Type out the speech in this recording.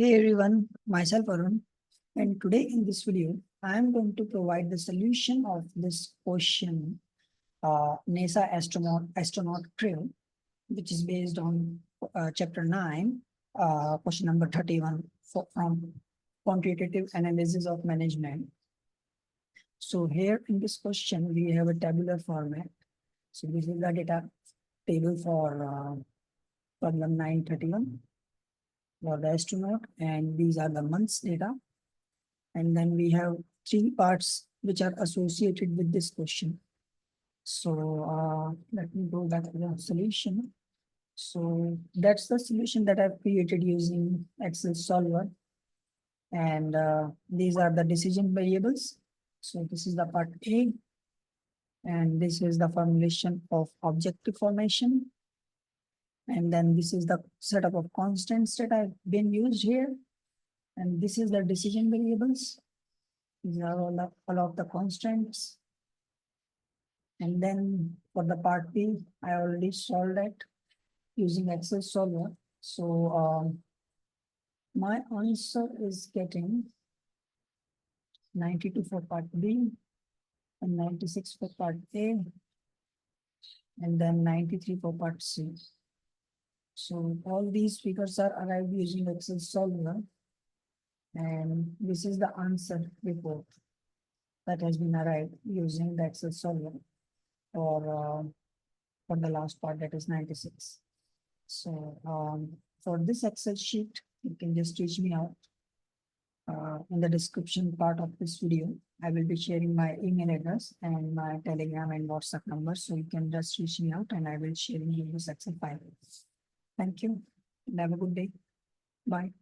Hey everyone, myself Arun, and today in this video, I am going to provide the solution of this question, NASA astronaut crew, which is based on chapter 9, question number 31 from quantitative analysis of management. So here in this question, we have a tabular format. So this is the data table for problem 931 for the astronaut, and these are the months data. And then we have three parts which are associated with this question. So let me go back to the solution. So that's the solution that I've created using Excel solver. And these are the decision variables. So this is the part A. And this is the formulation of objective formation. And then this is the setup of constants that I've been used here. And this is the decision variables. These are all of the constants. And then for the part B, I already solved it using Excel solver. So my answer is getting 92 for part B and 96 for part A, and then 93 for part C. So all these figures are arrived using Excel solver, and this is the answer report that has been arrived using the Excel solver for the last part, that is 96. So for this Excel sheet, you can just reach me out. In the description part of this video, I will be sharing my email address and my Telegram and WhatsApp number. So you can just reach me out and I will share you this Excel file. Thank you and have a good day. Bye.